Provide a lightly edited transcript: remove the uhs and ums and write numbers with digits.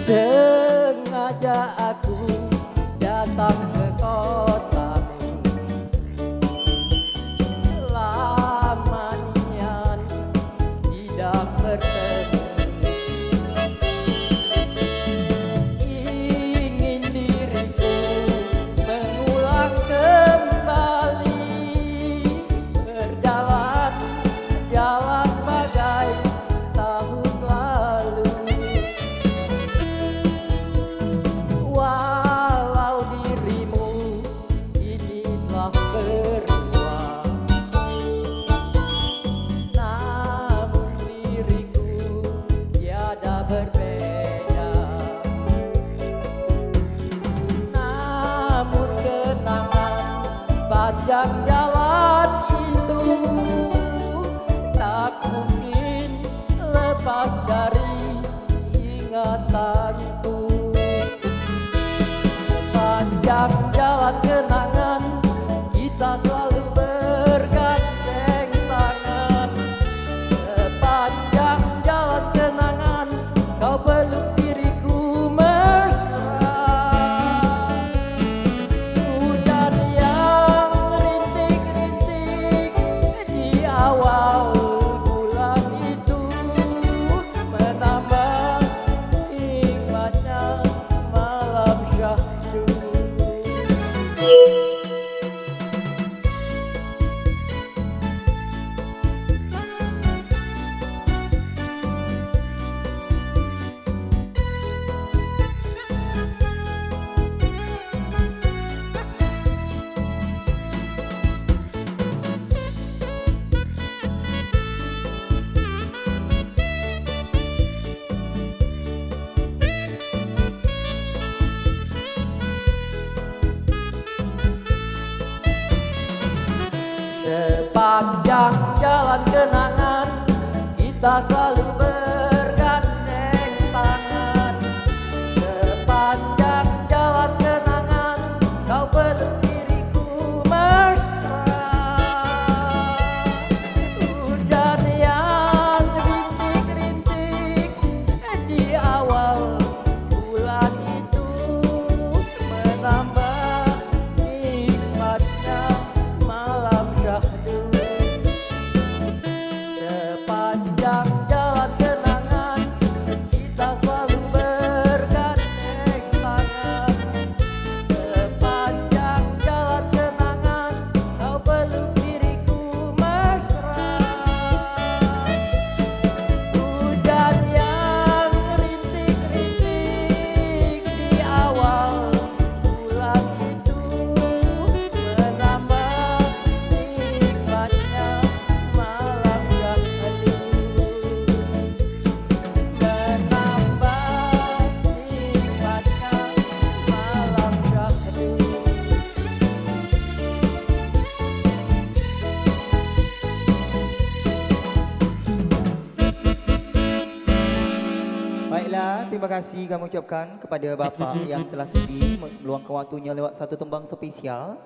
Sengaja aku datang ke kotamu, lama nian tidak bertemu. Ingin diriku mengulang kembali, berjalan jalan bagai tahun lalu. Walau dirimu kini telah beruang, namun diriku tiada berbeda. Namun kenangan panjang jalan itu tak mungkin lepas dari ingatanku. Sepanjang jalan kenangan kita selalu bergandeng tangan. Sepanjang jalan kenangan kau peluk diriku mesra. Hujan yang rintik-rintik di awal bulan itu menambah nikmatnya malam syahdu. Sepanjang jalan kenangan kita selalu bergandeng tangan. Sepanjang jalan kenangan kau peluk diriku mesra. Hujan yang rintik-rintik di awal bulan itu menambah nikmatnya malam syahdu. Sepanjang jalan kenangan kita selalu bergandeng tangan. Sepanjang jalan kenangan kau peluk diriku mesra. Hujan yang rintik-rintik di awal bulan itu menambah nikmatnya malam syahdu. Menambah nikmatnya malam syahdu. Baiklah, terima kasih kami ucapkan kepada Bapak yang telah sudi meluangkan waktunya lewat satu tembang spesial.